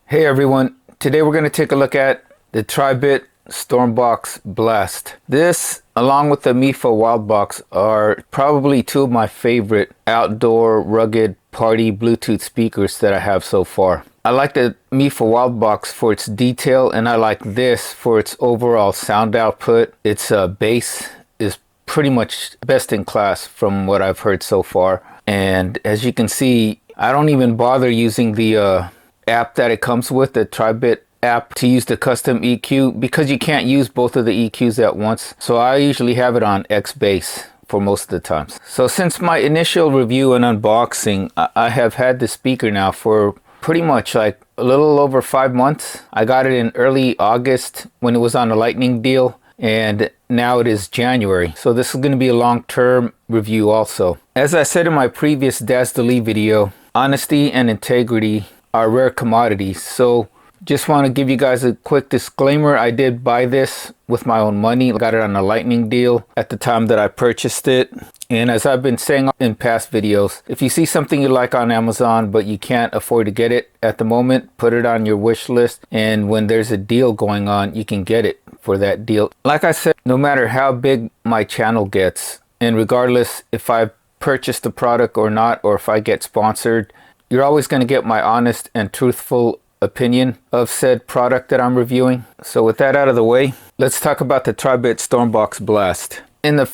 Hey everyone, today we're going to take a look at the Tribit Stormbox Blast. This, along with the Mifa Wildbox, are probably two of my favorite outdoor rugged party Bluetooth speakers that I have so far. I like the Mifa Wildbox for its detail, and I like this for its overall sound output. Its bass is pretty much best in class from what I've heard so far. And as you can see, I don't even bother using the app that it comes with, the Tribit app, to use the custom EQ, because you can't use both of the EQs at once. So I usually have it on X bass for most of the times. So since my initial review and unboxing, I have had the speaker now for pretty much like a little over 5 months. I got it in early August when it was on a lightning deal, and now it is January. So this is going to be a long-term review also. As I said in my previous Daz-Dali video, honesty and integrity are rare commodities. So just want to give you guys a quick disclaimer. I did buy this with my own money. I got it on a lightning deal at the time that I purchased it. And as I've been saying in past videos, if you see something you like on Amazon but you can't afford to get it at the moment, put it on your wish list, and when there's a deal going on, you can get it for that deal. Like I said, no matter how big my channel gets, and regardless if I purchase the product or not, or if I get sponsored, you're always going to get my honest and truthful opinion of said product that I'm reviewing. So with that out of the way, let's talk about the Tribit Stormbox Blast. In the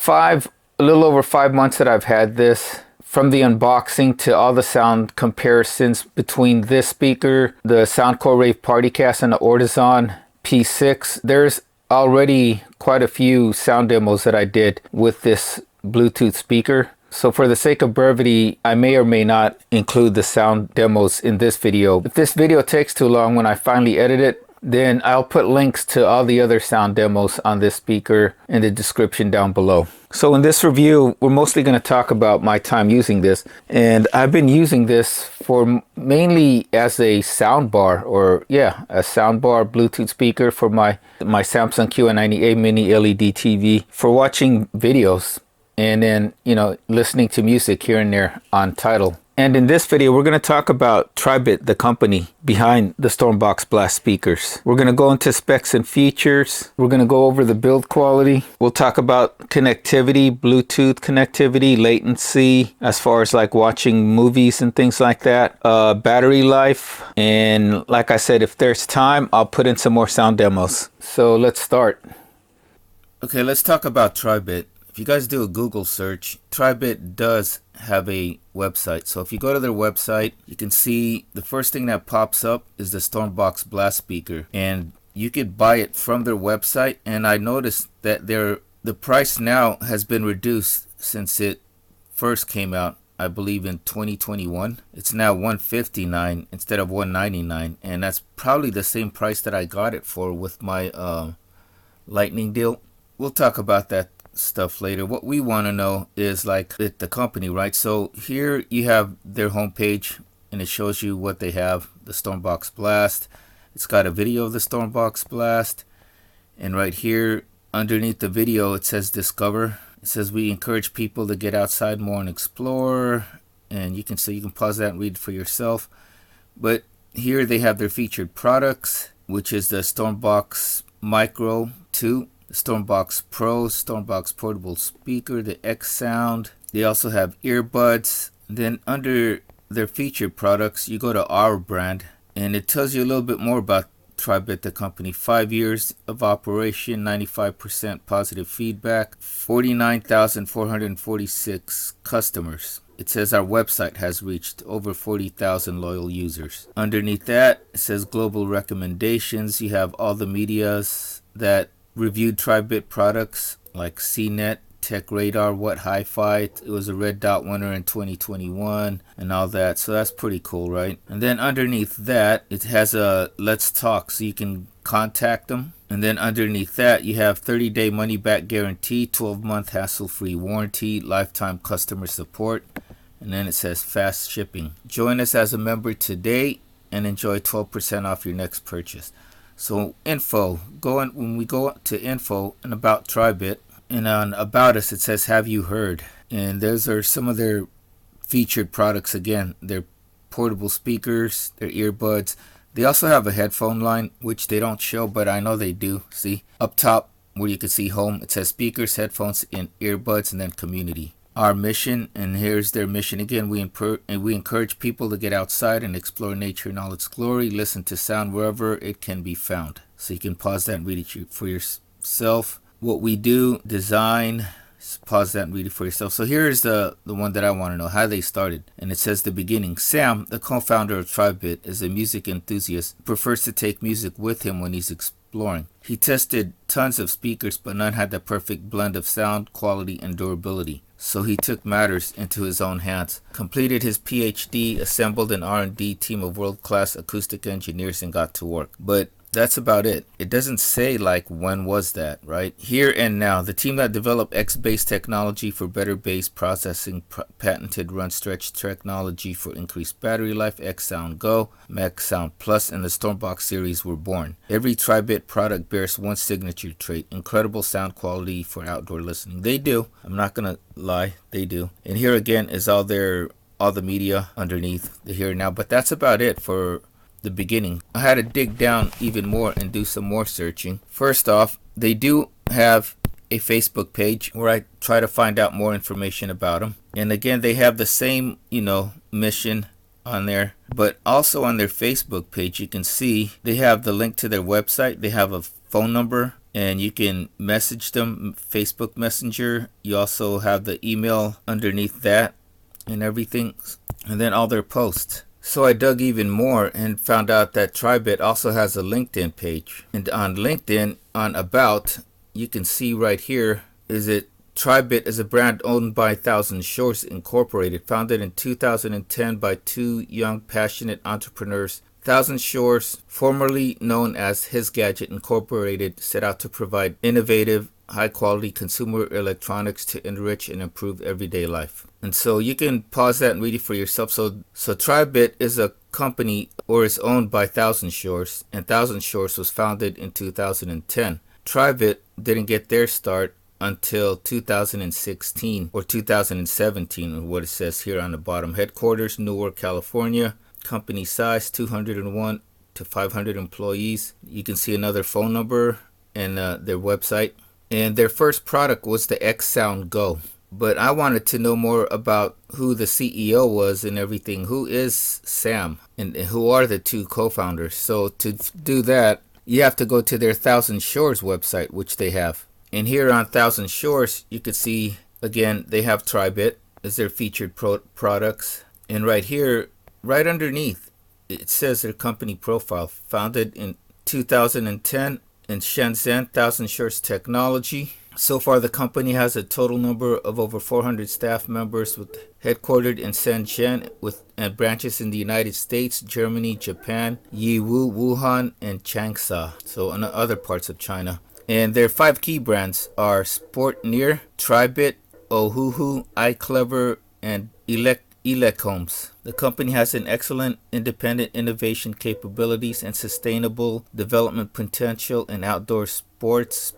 a little over 5 months that I've had this, from the unboxing to all the sound comparisons between this speaker, the Soundcore Rave PartyCast, and the Ortizon P6, there's already quite a few sound demos that I did with this Bluetooth speaker. So for the sake of brevity, I may or may not include the sound demos in this video. If this video takes too long, when I finally edit it, then I'll put links to all the other sound demos on this speaker in the description down below. So in this review, we're mostly going to talk about my time using this. And I've been using this for mainly as a soundbar, or yeah, a soundbar Bluetooth speaker for my Samsung QN90A Mini LED TV for watching videos. And then, you know, listening to music here and there on Tidal. And in this video, we're going to talk about Tribit, the company behind the Stormbox Blast speakers. We're going to go into specs and features. We're going to go over the build quality. We'll talk about connectivity, Bluetooth connectivity, latency, as far as like watching movies and things like that, battery life. And like I said, if there's time, I'll put in some more sound demos. So let's start. Okay, let's talk about Tribit. If you guys do a Google search, Tribit does have a website. So if you go to their website, you can see the first thing that pops up is the Stormbox Blast speaker. And you could buy it from their website. And I noticed that the price now has been reduced since it first came out, I believe in 2021. It's now $159 instead of $199. And that's probably the same price that I got it for with my lightning deal. We'll talk about that stuff later. What we want to know is like the company, right? So here you have their homepage and it shows you what they have, the Stormbox Blast. It's got a video of the Stormbox Blast, and right here underneath the video it says discover. It says we encourage people to get outside more and explore, and you can pause that and read for yourself. But here they have their featured products, which is the Stormbox Micro 2, the Stormbox Pro, Stormbox Portable Speaker, the X Sound. They also have earbuds. Then under their featured products, you go to our brand, and it tells you a little bit more about Tribit, the company. 5 years of operation, 95% positive feedback, 49,446 customers. It says our website has reached over 40,000 loyal users. Underneath that, it says global recommendations. You have all the medias that reviewed Tribit products like CNET, Tech Radar, What Hi-Fi. It was a Red Dot winner in 2021 and all that. So that's pretty cool, right? And then underneath that, it has a Let's Talk, so you can contact them. And then underneath that, you have 30-day money-back guarantee, 12-month hassle-free warranty, lifetime customer support. And then it says fast shipping. Join us as a member today and enjoy 12% off your next purchase. So info, when we go to info and about Tribit, and on about us it says have you heard, and those are some of their featured products. Again, their portable speakers, their earbuds, They also have a headphone line, which they don't show, but I know they do. See, up top where you can see home, it says speakers, headphones, and earbuds, and then community. Our mission, and here's their mission again, we encourage people to get outside and explore nature in all its glory, listen to sound wherever it can be found. So you can pause that and read it for yourself. What we do, design, pause that and read it for yourself. So here's the one that I want to know, how they started. And it says the beginning. Sam, the co-founder of Tribit, is a music enthusiast, prefers to take music with him when he's exploring. He tested tons of speakers, but none had the perfect blend of sound, quality, and durability. So he took matters into his own hands, completed his PhD, assembled an R&D team of world-class acoustic engineers, and got to work. But that's about it. It doesn't say like when was that, right? Here and now, the team that developed X-Bass technology for better bass processing, patented run stretch technology for increased battery life, X Sound Go, Max Sound Plus, and the Stormbox series were born. Every Tribit product bears one signature trait: incredible sound quality for outdoor listening. They do. I'm not gonna lie, they do. And here again is all the media underneath the here and now. But that's about it for the beginning. I had to dig down even more and do some more searching. First off, they do have a Facebook page where I try to find out more information about them. And again, they have the same, mission on there. But also on their Facebook page, you can see they have the link to their website. They have a phone number and you can message them, Facebook Messenger. You also have the email underneath that and everything. And then all their posts. So I dug even more and found out that Tribit also has a LinkedIn page. And on LinkedIn, on About, you can see right here, Tribit is a brand owned by Thousand Shores Incorporated, founded in 2010 by two young, passionate entrepreneurs. Thousand Shores, formerly known as His Gadget Incorporated, set out to provide innovative, high-quality consumer electronics to enrich and improve everyday life. And so you can pause that and read it for yourself. So Tribit is a company, or is owned by Thousand Shores, and Thousand Shores was founded in 2010. Tribit didn't get their start until 2016 or 2017, what it says here on the bottom. Headquarters, Newark, California. Company size, 201 to 500 employees. You can see another phone number and their website. And their first product was the X Sound Go. But I wanted to know more about who the CEO was and everything. Who is Sam? And who are the two co-founders? So to do that, you have to go to their Thousand Shores website, which they have. And here on Thousand Shores, you can see, again, they have Tribit as their featured products. And right here, right underneath, it says their company profile. Founded in 2010 in Shenzhen, Thousand Shores Technology. So far, the company has a total number of over 400 staff members, headquartered in Shenzhen and branches in the United States, Germany, Japan, Yiwu, Wuhan, and Changsha, so in other parts of China. And their 5 key brands are Sportneer, Tribit, Ohuhu, iClever, and Elecoms. The company has an excellent independent innovation capabilities and sustainable development potential in outdoor sports,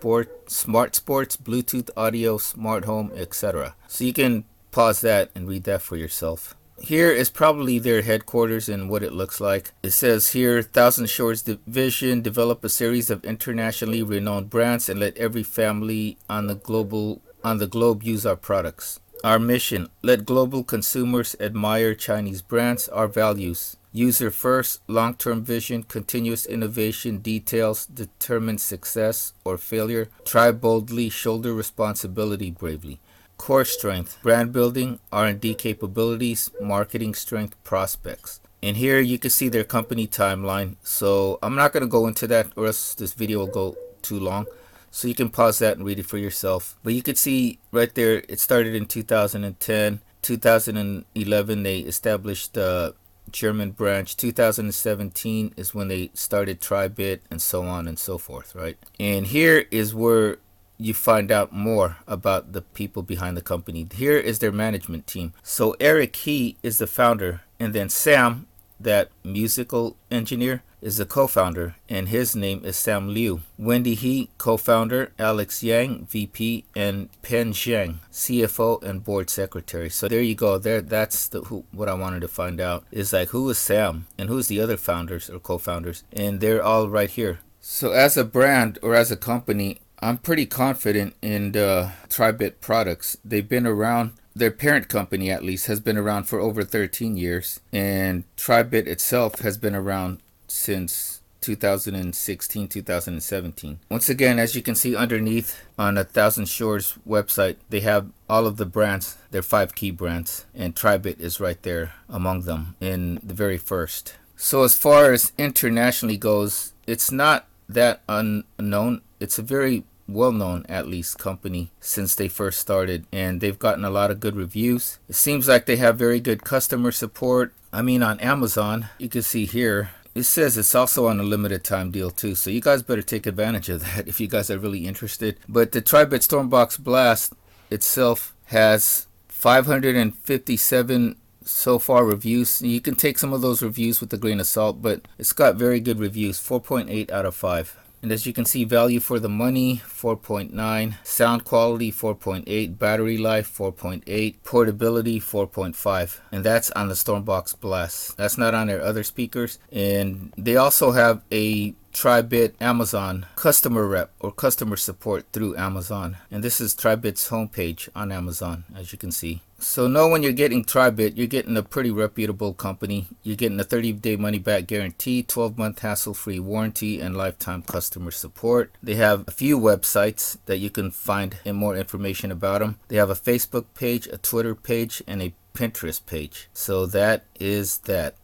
smart sports, Bluetooth audio, smart home, etc. So you can pause that and read that for yourself. Here is probably their headquarters and what it looks like. It says here, Thousand Shores Division, develop a series of internationally renowned brands and let every family on the globe use our products. Our mission, let global consumers admire Chinese brands. Our values, user first, long-term vision, continuous innovation, details, determine success or failure, try boldly, shoulder responsibility bravely. Core strength, brand building, R&D capabilities, marketing strength, prospects. And here you can see their company timeline. So I'm not going to go into that or else this video will go too long. So you can pause that and read it for yourself. But you can see right there, it started in 2010. 2011, they established the German branch. 2017 is when they started Tribit, and so on and so forth, right? And here is where you find out more about the people behind the company. Here is their management team. So Eric, he is the founder. And then Sam that musical engineer, is a co-founder, and his name is Sam Liu. Wendy He, co-founder, Alex Yang, VP, and Pen Zhang, CFO and board secretary. So there you go. That's what I wanted to find out, is like, who is Sam and who's the other founders or co-founders, and they're all right here. So as a brand or as a company, I'm pretty confident in the Tribit products. They've been around. Their parent company, at least, has been around for over 13 years. And Tribit itself has been around since 2016, 2017. Once again, as you can see underneath on 1000 Shores website, they have all of the brands, their 5 key brands. And Tribit is right there among them in the very first. So as far as internationally goes, it's not that unknown. It's a very well-known, at least, company since they first started, and they've gotten a lot of good reviews. It seems like they have very good customer support. I mean, on Amazon, you can see here, it says it's also on a limited time deal too, so you guys better take advantage of that if you guys are really interested. But the Tribit Stormbox Blast itself has 557 so far reviews. You can take some of those reviews with a grain of salt, but it's got very good reviews, 4.8 out of 5. And as you can see, value for the money, 4.9, sound quality, 4.8, battery life, 4.8, portability, 4.5, and that's on the Stormbox Blast. That's not on their other speakers. And they also have a Tribit Amazon customer rep or customer support through Amazon, and this is Tribit's homepage on Amazon, as you can see. So know when you're getting Tribit, you're getting a pretty reputable company. You're getting a 30-day money-back guarantee, 12-month hassle-free warranty, and lifetime customer support. They have a few websites that you can find more information about them. They have a Facebook page, a Twitter page, and a Pinterest page. So that is that.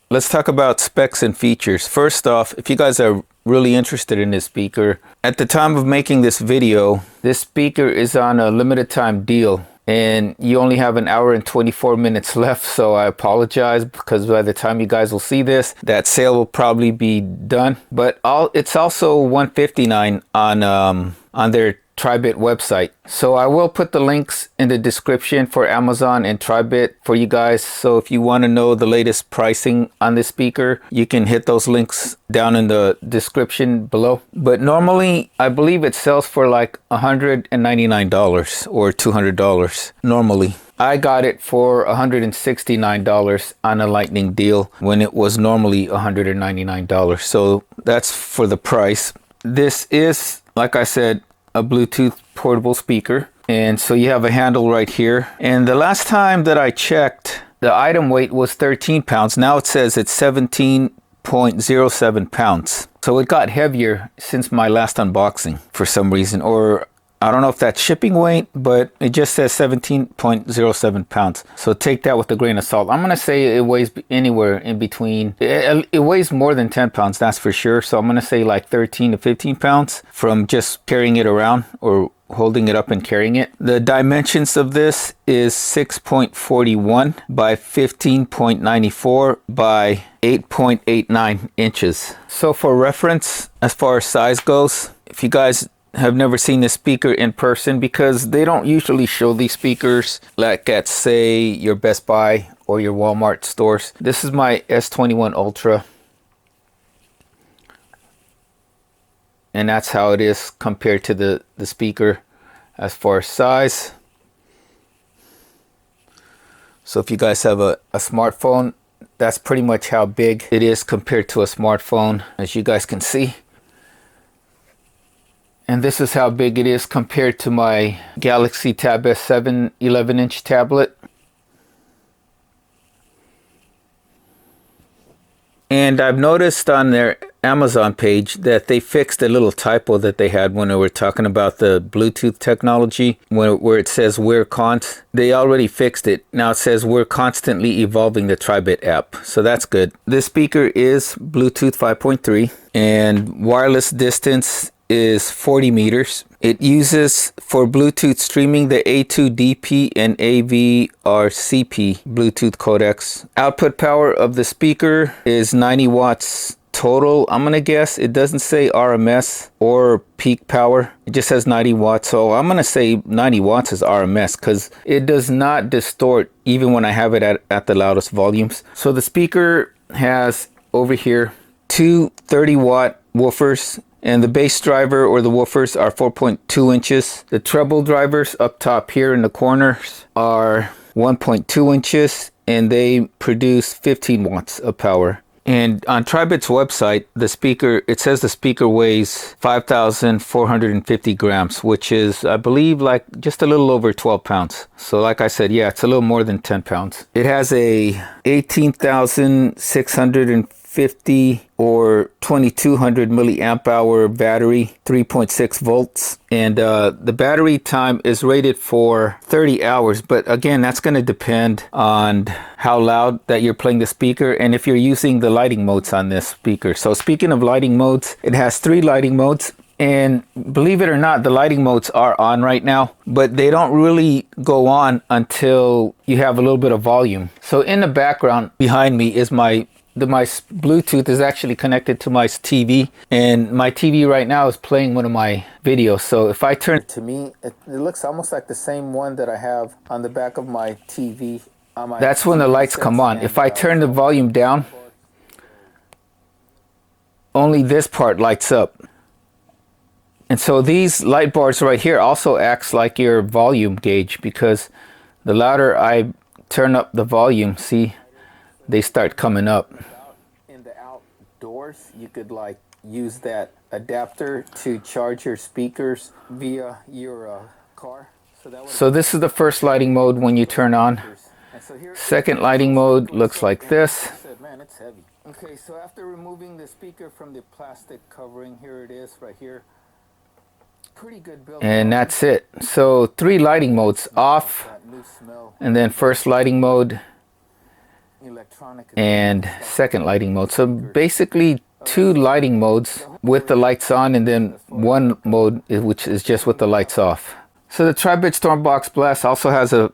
Let's talk about specs and features. First off, if you guys are really interested in this speaker, at the time of making this video, this speaker is on a limited time deal, and you only have an hour and 24 minutes left. So I apologize, because by the time you guys will see this, that sale will probably be done. But it's also $159 on their Tribit website. So I will put the links in the description for Amazon and Tribit for you guys. So if you want to know the latest pricing on this speaker, you can hit those links down in the description below. But normally, I believe it sells for like $199 or $200 normally. I got it for $169 on a lightning deal when it was normally $199. So that's for the price. This is, like I said, a Bluetooth portable speaker, and so you have a handle right here. And the last time that I checked, the item weight was 13 pounds. Now it says it's 17.07 pounds. So it got heavier since my last unboxing for some reason, or I don't know if that's shipping weight, but it just says 17.07 pounds. So take that with a grain of salt. I'm going to say it weighs anywhere in between. It weighs more than 10 pounds, that's for sure. So I'm going to say like 13 to 15 pounds from just carrying it around or holding it up and carrying it. The dimensions of this is 6.41 by 15.94 by 8.89 inches. So for reference, as far as size goes, if you guys have never seen this speaker in person, because they don't usually show these speakers like at, say, your Best Buy or your Walmart stores. This is my S21 Ultra, and that's how it is compared to the speaker as far as size. So if you guys have a smartphone, that's pretty much how big it is compared to a smartphone, as you guys can see. And this is how big it is compared to my Galaxy Tab S7 11-inch tablet. And I've noticed on their Amazon page that they fixed a little typo that they had when they were talking about the Bluetooth technology, where it says we're const. They already fixed it. Now it says we're constantly evolving the Tribit app. So that's good. This speaker is Bluetooth 5.3, and wireless distance is 40 meters. It uses for Bluetooth streaming the A2DP and AVRCP Bluetooth codecs. Output power of the speaker is 90 watts total, I'm gonna guess. It doesn't say RMS or peak power. It just says 90 watts. So I'm gonna say 90 watts is RMS because it does not distort even when I have it at the loudest volumes. So the speaker has over here two 30-watt woofers, and the bass driver or the woofers are 4.2 inches. The treble drivers up top here in the corners are 1.2 inches, and they produce 15 watts of power. And on Tribit's website, the speaker, it says the speaker weighs 5,450 grams, which is, I believe, like just a little over 12 pounds. So like I said, yeah, it's a little more than 10 pounds. It has a 18,650 or 2200 milliamp hour battery, 3.6 volts. And the battery time is rated for 30 hours. But again, that's going to depend on how loud that you're playing the speaker and if you're using the lighting modes on this speaker. So speaking of lighting modes, it has 3 lighting modes. And believe it or not, the lighting modes are on right now, but they don't really go on until you have a little bit of volume. So in the background behind me is my Bluetooth is actually connected to my TV, and my TV right now is playing one of my videos. So if I turn to me, it looks almost like the same one that I have on the back of my TV. That's when the lights come on. If I turn the volume down, only this part lights up. And so these light bars right here also acts like your volume gauge, because the louder I turn up the volume, see, they start coming up. In the outdoors, you could like use that adapter to charge your speakers via your car. So this is the first lighting mode when you turn on. Second lighting mode looks like this. Man, it's heavy. Okay, so after removing the speaker from the plastic covering, here it is right here. Pretty good build. And that's it. So 3 lighting modes: off, and then first lighting mode, and second lighting mode. So basically 2 lighting modes with the lights on, and then 1 mode which is just with the lights off. So the Tribit Stormbox Blast also has a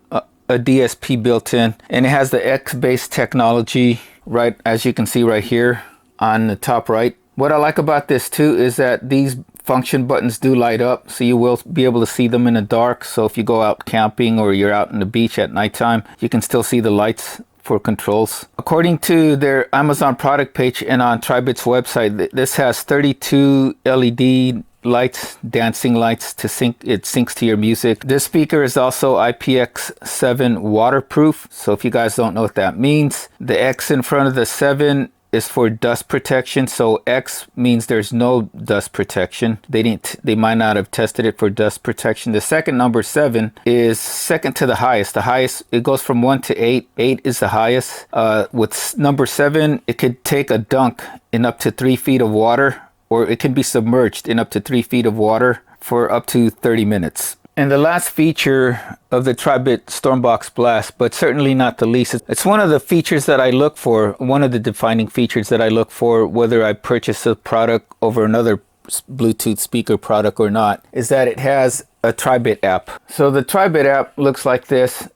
DSP built in, and it has the X-based technology, right, as you can see right here on the top right. What I like about this too is that these function buttons do light up, so you will be able to see them in the dark. So if you go out camping or you're out on the beach at nighttime, you can still see the lights for controls. According to their Amazon product page and on Tribit's website, this has 32 LED lights, dancing lights to sync. It syncs to your music. This speaker is also IPX7 waterproof. So if you guys don't know what that means, the X in front of the 7 is for dust protection. So X means there's no dust protection. They might not have tested it for dust protection. The second number, 7, is second to the highest. The highest, it goes from 1 to 8. 8 is the highest. With number 7, it could take a dunk in up to 3 feet of water, or it can be submerged in up to 3 feet of water for up to 30 minutes. And the last feature of the Tribit Stormbox Blast, but certainly not the least, it's one of the features that I look for, one of the defining features that I look for whether I purchase a product over another Bluetooth speaker product or not, is that it has a Tribit app. So the Tribit app looks like this.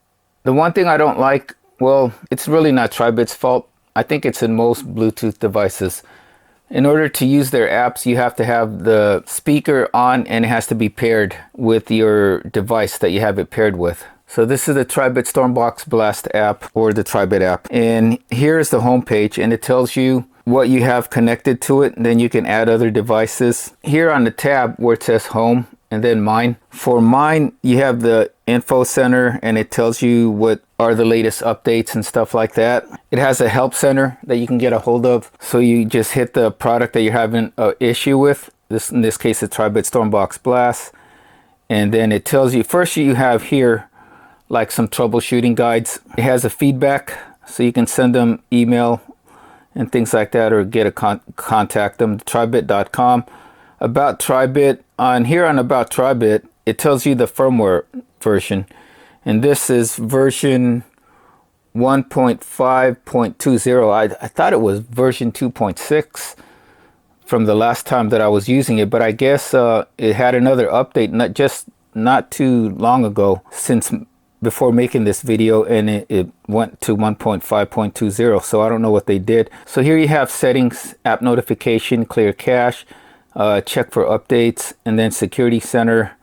The one thing I don't like, well, it's really not Tribit's fault. I think it's in most Bluetooth devices. In order to use their apps, you have to have the speaker on, and it has to be paired with your device that you have it paired with. So this is the Tribit Stormbox Blast app, or the Tribit app. And here's the home page, and it tells you what you have connected to it. And then you can add other devices. Here on the tab where it says home and then mine. For mine, you have the info center, and it tells you what are the latest updates and stuff like that. It has a help center that you can get a hold of. So you just hit the product that you're having an issue with. In this case, it's Tribit Stormbox Blast. And then it tells you, first you have here like some troubleshooting guides. It has a feedback, so you can send them email and things like that, or get a contact them, tribit.com. About Tribit, on here on About Tribit, it tells you the firmware version. And this is version 1.5.20. I thought it was version 2.6 from the last time that I was using it, but I guess it had another update not too long ago, since before making this video, and it went to 1.5.20, so I don't know what they did. So here you have settings, app notification, clear cache, check for updates, and then security center,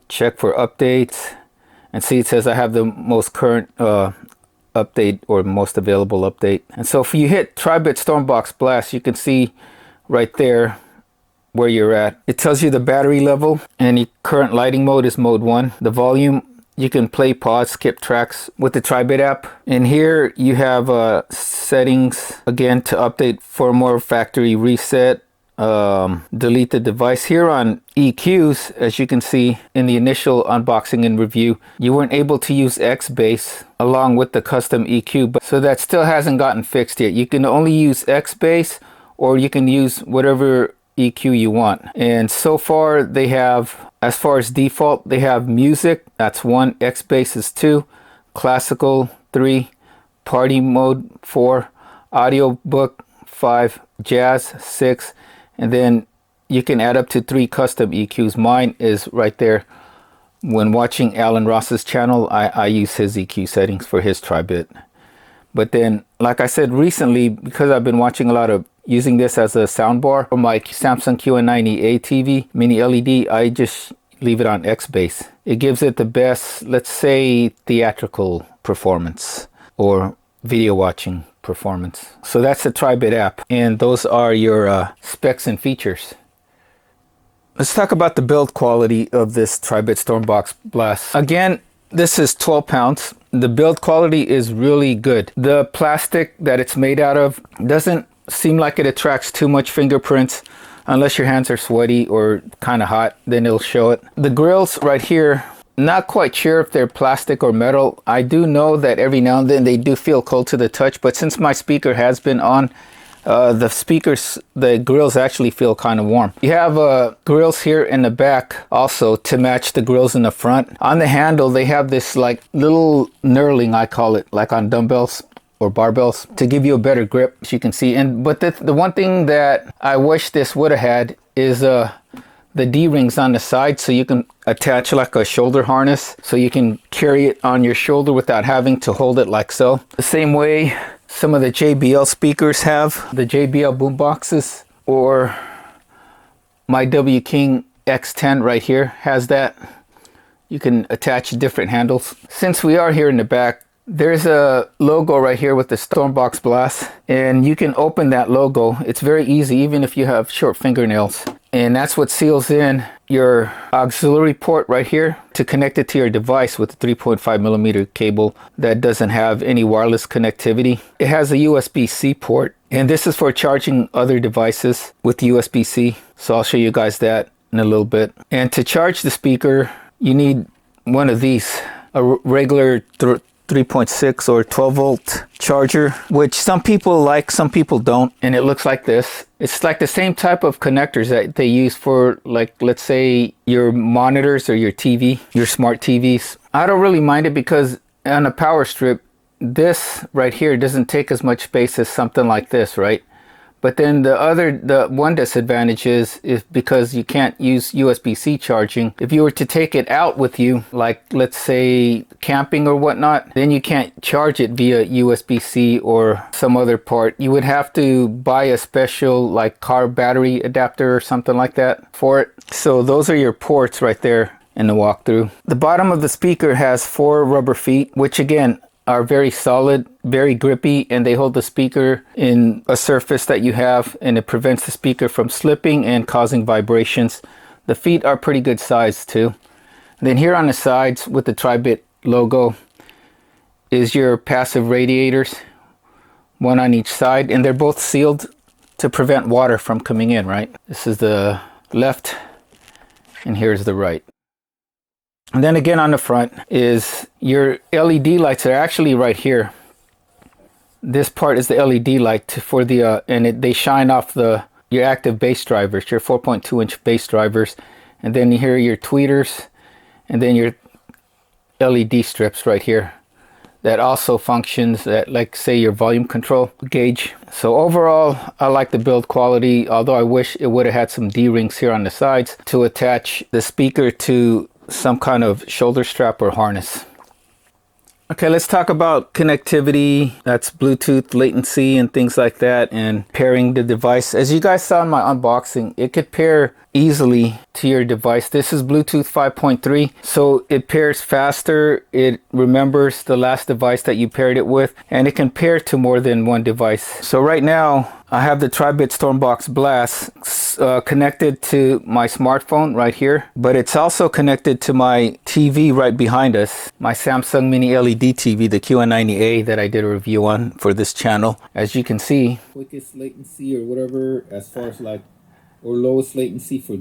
check for updates, and see, it says I have the most current update, or most available update. And so if you hit Tribit Stormbox Blast, you can see right there where you're at. It tells you the battery level, and the current lighting mode is mode 1. The volume, you can play, pause, skip tracks with the Tribit app. And here you have settings again to update for more factory reset, delete the device. Here on EQs, as you can see in the initial unboxing and review, you weren't able to use X-Bass along with the custom EQ, but so that still hasn't gotten fixed yet. You can only use X-Bass, or you can use whatever EQ you want. And so far they have, as far as default, they have music, that's 1, X-Bass is 2, classical 3, party mode 4, audiobook 5, jazz 6, and then you can add up to 3 custom EQs. Mine is right there. When watching Alan Ross's channel, I use his EQ settings for his Tribit. But then, like I said, recently, because I've been watching a lot of using this as a soundbar for my Samsung QN90A TV mini LED, I just leave it on X-Bass. It gives it the best, let's say, theatrical performance or video watching performance. So that's the Tribit app, and those are your specs and features. Let's talk about the build quality of this Tribit Stormbox Blast. Again, this is 12 pounds. The build quality is really good. The plastic that it's made out of doesn't seem like it attracts too much fingerprints, unless your hands are sweaty or kind of hot, then it'll show it. The grills right here, not quite sure if they're plastic or metal. I do know that every now and then they do feel cold to the touch, but since my speaker has been on, the grills actually feel kind of warm. You have grills here in the back also to match the grills in the front. On the handle, they have this like little knurling, I call it, like on dumbbells or barbells, to give you a better grip, as you can see. But the one thing that I wish this would have had is the D-rings on the side, so you can attach like a shoulder harness, so you can carry it on your shoulder without having to hold it like so. The same way some of the JBL speakers have, the JBL boom boxes, or my W King X10 right here has that. You can attach different handles. Since we are here in the back, there's a logo right here with the Stormbox Blast, and you can open that logo. It's very easy, even if you have short fingernails. And that's what seals in your auxiliary port right here to connect it to your device with a 3.5mm cable that doesn't have any wireless connectivity. It has a USB-C port, and this is for charging other devices with USB-C. So I'll show you guys that in a little bit. And to charge the speaker, you need one of these, a regular 3.6 or 12 volt charger, which some people like, some people don't. And it looks like this. It's like the same type of connectors that they use for, like, let's say your monitors or your TV, your smart TVs. I don't really mind it because on a power strip, this right here doesn't take as much space as something like this, right? But then the one disadvantage is because you can't use USB-C charging. If you were to take it out with you, like let's say camping or whatnot, then you can't charge it via USB-C or some other port. You would have to buy a special like car battery adapter or something like that for it. So those are your ports right there in the walkthrough. The bottom of the speaker has 4 rubber feet, which again are very solid, very grippy, and they hold the speaker in a surface that you have, and it prevents the speaker from slipping and causing vibrations. The feet are pretty good size too. And then here on the sides with the Tribit logo is your passive radiators, one on each side, and they're both sealed to prevent water from coming in, right? This is the left and here's the right. And then again on the front is your LED lights are actually right here. This part is the LED light for the they shine off your active bass drivers, your 4.2-inch bass drivers, and then here are your tweeters, and then your LED strips right here. That also functions at, like, say, your volume control gauge. So overall, I like the build quality, although I wish it would have had some D-rings here on the sides to attach the speaker to some kind of shoulder strap or harness. Okay, let's talk about connectivity. That's Bluetooth, latency, and things like that, and pairing the device. As you guys saw in my unboxing, it could pair easily to your device. This is Bluetooth 5.3, so it pairs faster. It remembers the last device that you paired it with, and it can pair to more than one device. So right now, I have the Tribit Stormbox Blast connected to my smartphone right here, but it's also connected to my TV right behind us, my Samsung Mini LED TV, the QN90A that I did a review on for this channel. As you can see, quickest latency or whatever, as far as like, or lowest latency for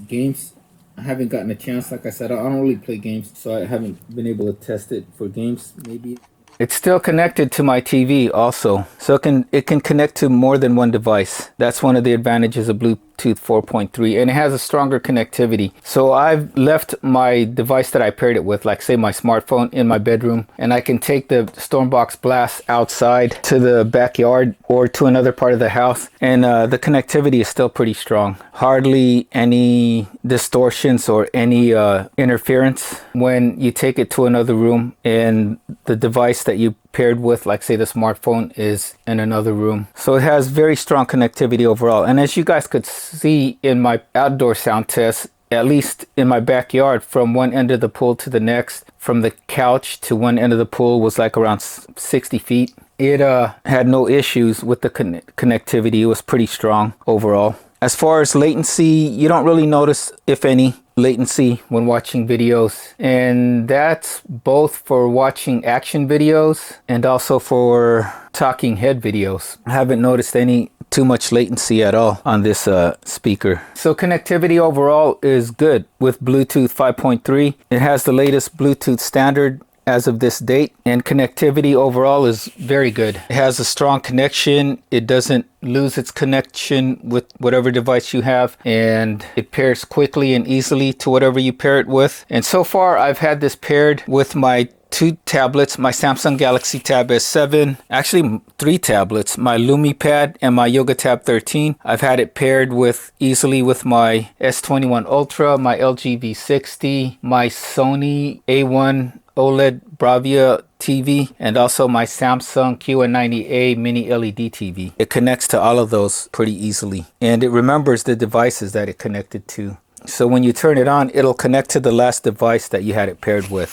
games. I haven't gotten a chance, like I said, I don't really play games, so I haven't been able to test it for games. Maybe it's still connected to my TV also, so it can connect to more than one device. That's one of the advantages of Bluetooth 4.3, and it has a stronger connectivity. So I've left my device that I paired it with, like say my smartphone, in my bedroom, and I can take the Stormbox Blast outside to the backyard or to another part of the house, and the connectivity is still pretty strong. Hardly any distortions or any interference when you take it to another room and the device that you paired with, like say the smartphone, is in another room. So it has very strong connectivity overall. And as you guys could see in my outdoor sound test, at least in my backyard, from one end of the pool to the next, from the couch to one end of the pool was like around 60 feet. It had no issues with the connectivity. It was pretty strong overall. As far as latency, you don't really notice, if any, latency when watching videos, and that's both for watching action videos and also for talking head videos. I haven't noticed any too much latency at all on this speaker. So connectivity overall is good with Bluetooth 5.3. It has the latest Bluetooth standard as of this date, and connectivity overall is very good. It has a strong connection. It doesn't lose its connection with whatever device you have, and it pairs quickly and easily to whatever you pair it with. And so far I've had this paired with my two tablets, my Samsung Galaxy Tab S7, actually 3 tablets, my LumiPad and my Yoga Tab 13. I've had it paired with easily with my S21 Ultra, my LG V60, my Sony A1 OLED Bravia TV, and also my Samsung QN90A Mini LED TV. It connects to all of those pretty easily, and it remembers the devices that it connected to. So when you turn it on, it'll connect to the last device that you had it paired with.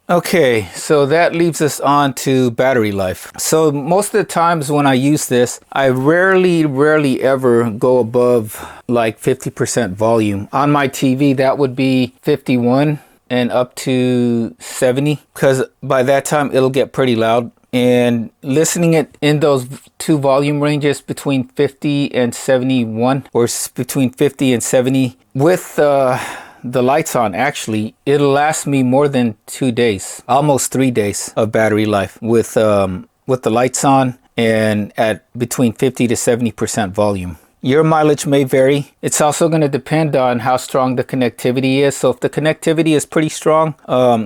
Okay, so that leaves us on to battery life. So most of the times when I use this, I rarely ever go above like 50% volume. On my TV, that would be 51 and up to 70, because by that time it'll get pretty loud. And listening it in those two volume ranges between 50 and 71, or between 50 and 70 with the lights on, actually it'll last me more than 2 days, almost 3 days of battery life with the lights on and at between 50 to 70% volume. Your mileage may vary. It's also going to depend on how strong the connectivity is. So if the connectivity is pretty strong,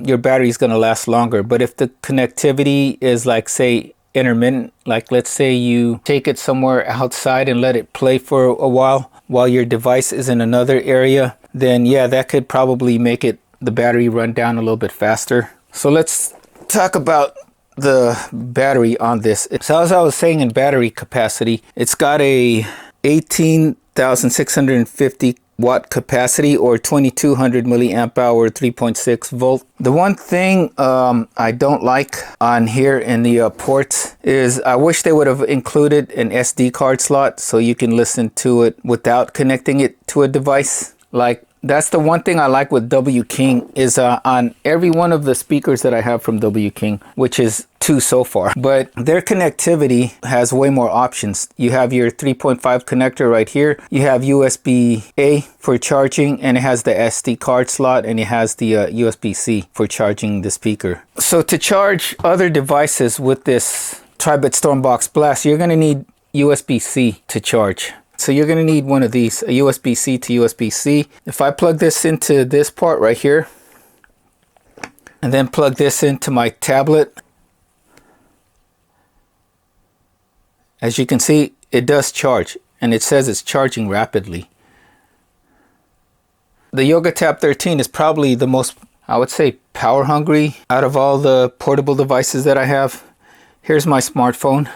your battery is going to last longer. But if the connectivity is like, say, intermittent, like let's say you take it somewhere outside and let it play for a while your device is in another area, then yeah, that could probably make the battery run down a little bit faster. So let's talk about the battery on this. So as I was saying, in battery capacity, it's got a 18,650 watt capacity, or 2200 milliamp hour, 3.6 volt. The one thing I don't like on here in the ports is I wish they would have included an SD card slot so you can listen to it without connecting it to a device. Like, that's the one thing I like with W King, is on every one of the speakers that I have from W King, which is 2 so far, but their connectivity has way more options. You have your 3.5 connector right here. You have USB-A for charging, and it has the SD card slot, and it has the USB-C for charging the speaker. So to charge other devices with this Tribit Stormbox Blast, you're going to need USB-C to charge. So you're going to need one of these, a USB-C to USB-C. If I plug this into this part right here, and then plug this into my tablet, as you can see, it does charge, and it says it's charging rapidly. The Yoga Tab 13 is probably the most, I would say, power hungry out of all the portable devices that I have. Here's my smartphone.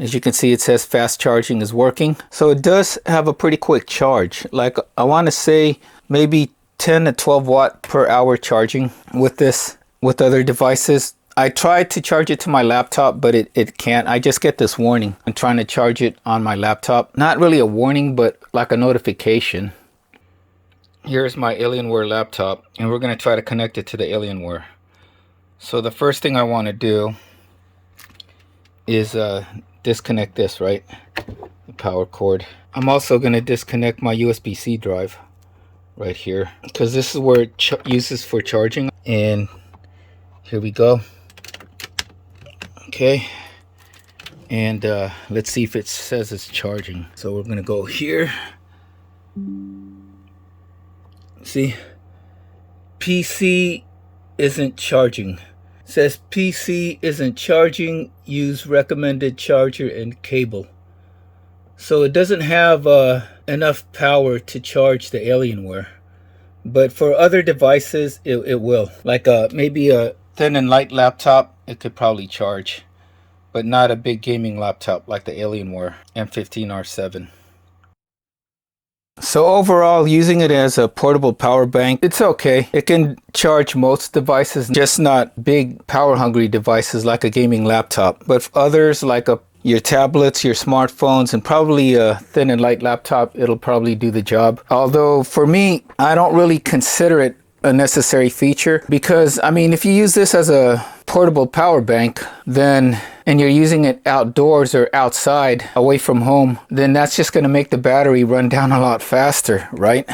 As you can see, it says fast charging is working. So it does have a pretty quick charge. Like, I want to say maybe 10 to 12 watt per hour charging with this. With other devices, I tried to charge it to my laptop, but it can't. I just get this warning. I'm trying to charge it on my laptop. Not really a warning, but like a notification. Here's my Alienware laptop, and we're going to try to connect it to the Alienware. So the first thing I want to do is disconnect this, right? The power cord. I'm also going to disconnect my USB-C drive right here, because this is where it uses for charging. And here we go. Okay. And let's see if it says it's charging. So we're going to go here. See? PC isn't charging. It says PC isn't charging. Use recommended charger and cable. So it doesn't have enough power to charge the Alienware. But for other devices, it will. Like maybe a thin and light laptop, it could probably charge. But not a big gaming laptop like the Alienware M15R7. So overall, using it as a portable power bank, it's okay. It can charge most devices, just not big power hungry devices like a gaming laptop. But for others, like your tablets, your smartphones, and probably a thin and light laptop, it'll probably do the job. Although for me, I don't really consider it a necessary feature, because I mean, if you use this as a portable power bank, then and you're using it outdoors or outside away from home, then that's just going to make the battery run down a lot faster, right?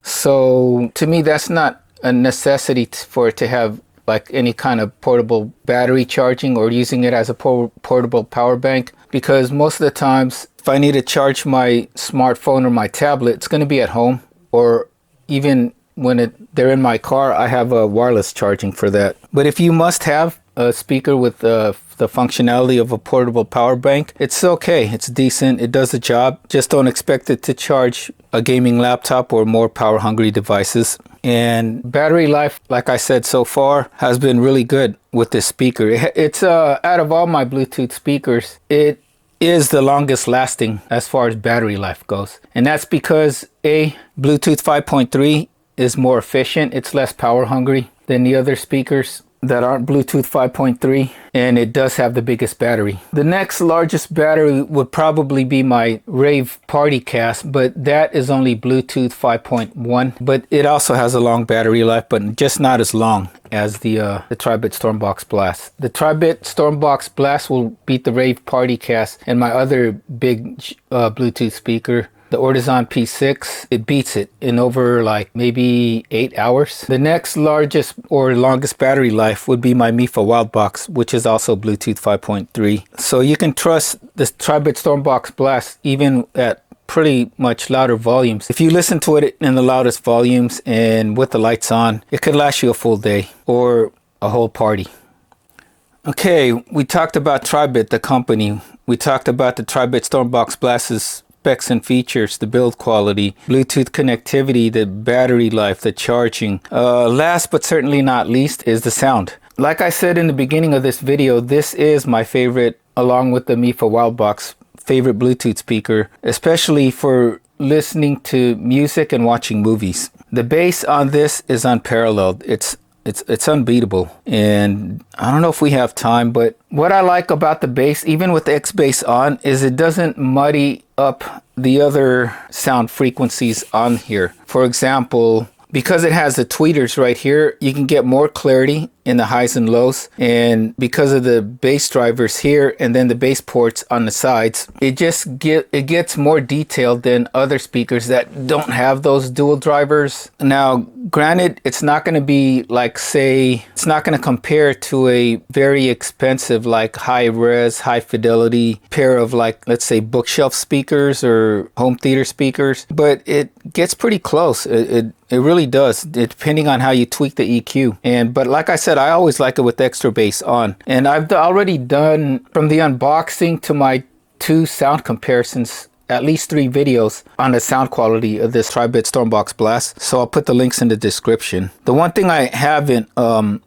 So to me, that's not a necessity for it to have like any kind of portable battery charging or using it as a portable power bank, because most of the times if I need to charge my smartphone or my tablet, it's going to be at home, or even when they're in my car, I have a wireless charging for that. But if you must have a speaker with the functionality of a portable power bank, it's okay. It's decent. It does the job. Just don't expect it to charge a gaming laptop or more power hungry devices. And battery life, like I said so far, has been really good with this speaker. It's out of all my Bluetooth speakers, it is the longest lasting as far as battery life goes. And that's because Bluetooth 5.3 is more efficient. It's less power hungry than the other speakers that aren't Bluetooth 5.3, and it does have the biggest battery. The next largest battery would probably be my Rave PartyCast, but that is only Bluetooth 5.1, but it also has a long battery life, but just not as long as the Tribit Stormbox Blast. The Tribit Stormbox Blast will beat the Rave PartyCast, and my other big Bluetooth speaker, the Ortizon P6, it beats it in over like maybe 8 hours. The next largest or longest battery life would be my Mifa Wildbox, which is also Bluetooth 5.3. So you can trust this Tribit Stormbox Blast even at pretty much louder volumes. If you listen to it in the loudest volumes and with the lights on, it could last you a full day or a whole party. Okay, we talked about Tribit, the company. We talked about the Tribit Stormbox Blast's specs and features, the build quality, Bluetooth connectivity, the battery life, the charging. Last but certainly not least is the sound. Like I said in the beginning of this video, this is my favorite, along with the Mifa Wildbox, favorite Bluetooth speaker, especially for listening to music and watching movies. The bass on this is unparalleled. It's unbeatable, and I don't know if we have time, but what I like about the bass, even with the X bass on, is it doesn't muddy up the other sound frequencies on here. For example, because it has the tweeters right here, you can get more clarity in the highs and lows, and because of the bass drivers here and then the bass ports on the sides, it gets more detailed than other speakers that don't have those dual drivers. Now granted, it's not going to be like, say, it's not going to compare to a very expensive like high res, high fidelity pair of like, let's say, bookshelf speakers or home theater speakers, but it gets pretty close. It really does, depending on how you tweak the EQ. But like I said, I always like it with extra bass on. And I've already done, from the unboxing to my 2 sound comparisons at least 3 videos on the sound quality of this Tribit Stormbox Blast, so I'll put the links in the description. The one thing I haven't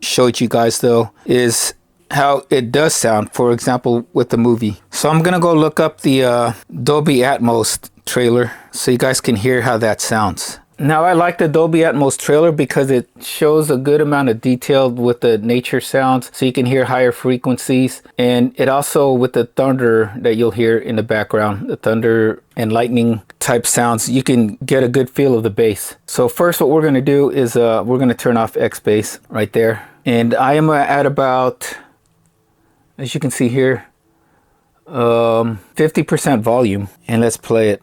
showed you guys though is how it does sound, for example, with the movie. So I'm gonna go look up the Dolby Atmos trailer so you guys can hear how that sounds. Now, I like the Dolby Atmos trailer because it shows a good amount of detail with the nature sounds, so you can hear higher frequencies. And it also, with the thunder that you'll hear in the background, the thunder and lightning type sounds, you can get a good feel of the bass. So first what we're going to do is we're going to turn off X bass right there. And I am at about, as you can see here, 50% volume. And let's play it.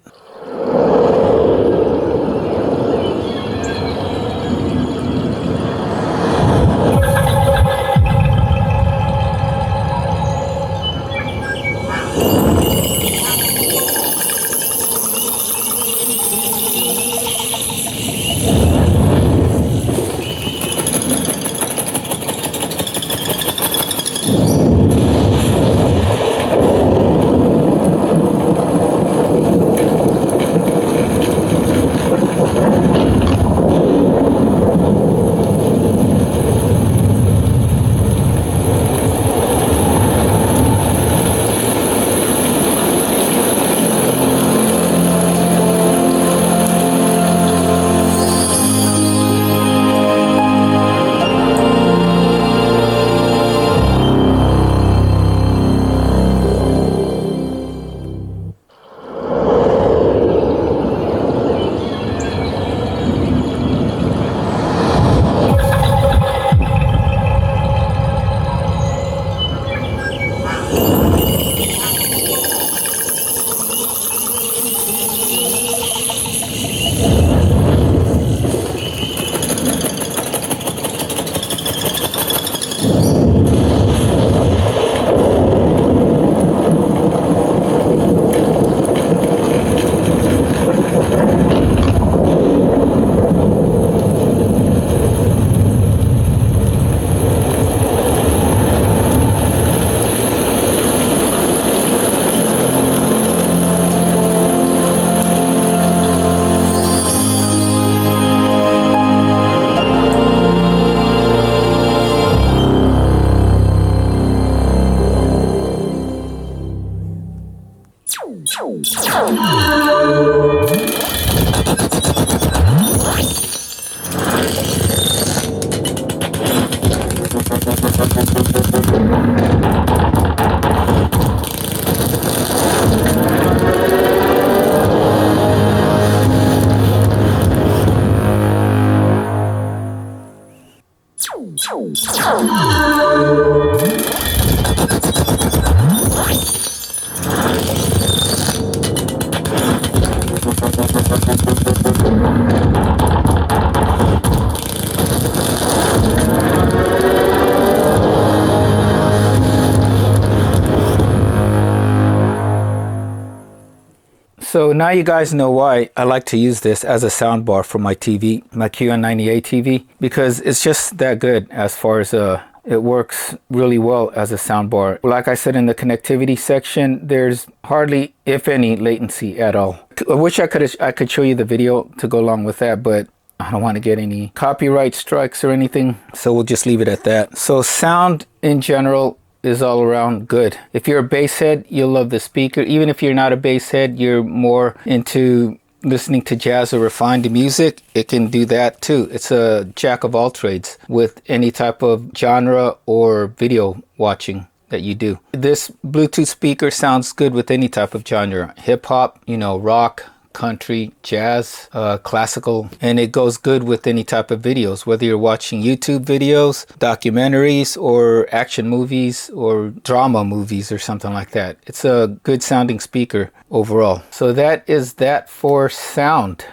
So now you guys know why I like to use this as a soundbar for my TV, my QN98 TV, because it's just that good as far as it works really well as a soundbar. Like I said in the connectivity section, there's hardly, if any, latency at all. I wish I could show you the video to go along with that, but I don't want to get any copyright strikes or anything, so we'll just leave it at that. So sound in general is all around good. If you're a bass head, you'll love the speaker. Even if you're not a bass head, you're more into listening to jazz or refined music, it can do that too. It's a jack of all trades with any type of genre or video watching that you do. This Bluetooth speaker sounds good with any type of genre. Hip hop, you know, rock, country, jazz, classical, and it goes good with any type of videos, whether you're watching YouTube videos, documentaries, or action movies, or drama movies, or something like that. It's a good sounding speaker overall. So that is that for sound.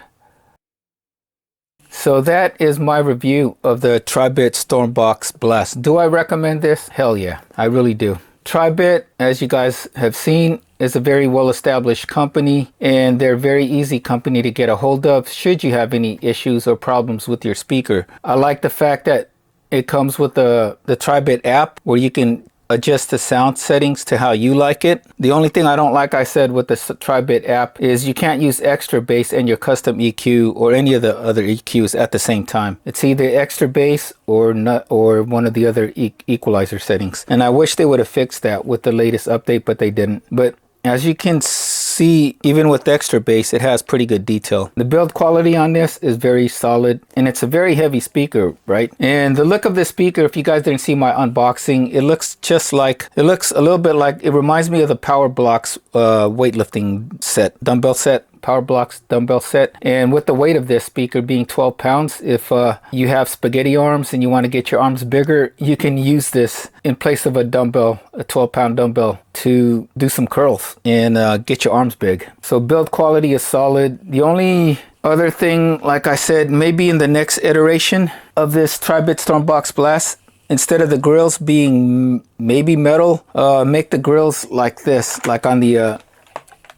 So that is my review of the Tribit Stormbox Blast. Do I recommend this? Hell yeah, I really do. Tribit, as you guys have seen, is a very well-established company, and they're a very easy company to get a hold of should you have any issues or problems with your speaker. I like the fact that it comes with the Tribit app where you can adjust the sound settings to how you like it. The only thing I don't like, I said, with the Tribit app is you can't use extra bass and your custom EQ or any of the other EQs at the same time. It's either extra bass or not, or one of the other equalizer settings. And I wish they would have fixed that with the latest update, but they didn't. But as you can see, even with extra bass, it has pretty good detail. The build quality on this is very solid, and it's a very heavy speaker, right? And the look of this speaker, if you guys didn't see my unboxing, it looks just like, it looks a little bit like, it reminds me of the PowerBank weightlifting set, dumbbell set. PowerBank dumbbell set. And with the weight of this speaker being 12 pounds, if you have spaghetti arms and you want to get your arms bigger, you can use this in place of a dumbbell, a 12-pound dumbbell, to do some curls and get your arms big. So build quality is solid. The only other thing, like I said, maybe in the next iteration of this Tribit Stormbox Blast, instead of the grills being maybe metal, make the grills like this, like on the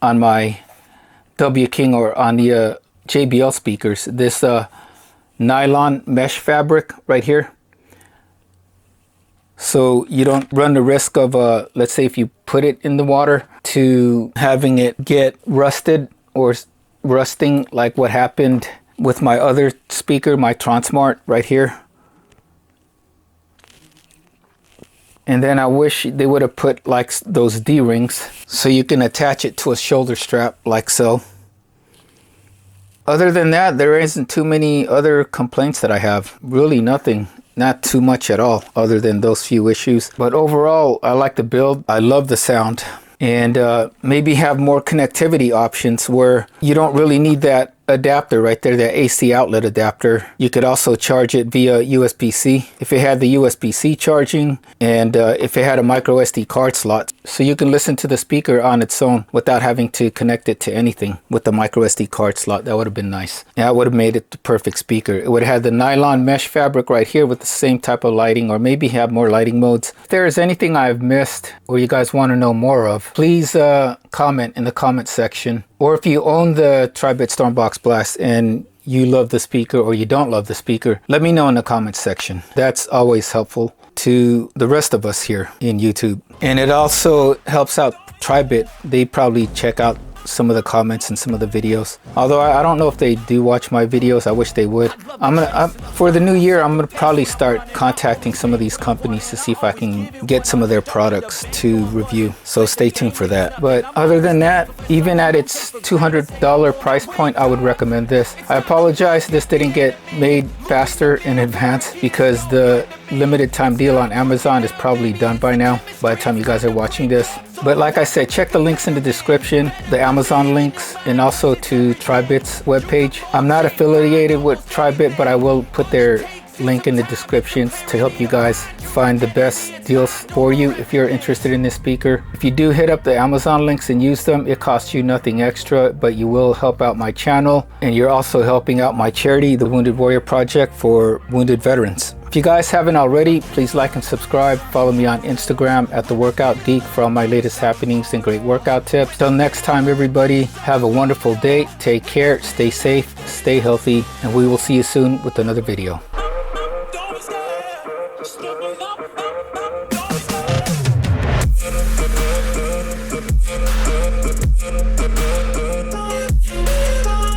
on my W King or on the JBL speakers, this nylon mesh fabric right here, so you don't run the risk of let's say if you put it in the water, to having it get rusted or rusting, like what happened with my other speaker, my Transmart right here. And then I wish they would have put like those D-rings so you can attach it to a shoulder strap like so. Other than that, there isn't too many other complaints that I have. Really nothing. Not too much at all, other than those few issues. But overall, I like the build. I love the sound. And maybe have more connectivity options where you don't really need that adapter right there, that AC outlet adapter. You could also charge it via USB-C if it had the USB-C charging, and if it had a micro SD card slot, so you can listen to the speaker on its own without having to connect it to anything with the micro SD card slot. That would have been nice. Yeah, it would have made it the perfect speaker. It would have had the nylon mesh fabric right here with the same type of lighting, or maybe have more lighting modes. If there is anything I've missed or you guys want to know more of, please comment in the comment section. Or if you own the Tribit Stormbox Blast and you love the speaker or you don't love the speaker, let me know in the comments section. That's always helpful to the rest of us here in YouTube. And it also helps out Tribit. They probably check out some of the comments and some of the videos. Although I don't know if they do watch my videos. I wish they would. For the new year, I'm gonna probably start contacting some of these companies to see if I can get some of their products to review. So stay tuned for that. But other than that, even at its $200 price point, I would recommend this. I apologize this didn't get made faster in advance because the limited time deal on Amazon is probably done by now, by the time you guys are watching this. But like I said, check the links in the description, the Amazon links, and also to Tribit's webpage. I'm not affiliated with Tribit, but I will put their link in the descriptions to help you guys find the best deals for you if you're interested in this speaker. If you do hit up the Amazon links and use them, it costs you nothing extra, but you will help out my channel, and you're also helping out my charity, the Wounded Warrior Project for wounded veterans. If you guys haven't already, please like and subscribe. Follow me on Instagram at The Workout Geek for all my latest happenings and great workout tips. Till next time, everybody, have a wonderful day. Take care, stay safe, stay healthy, and we will see you soon with another video.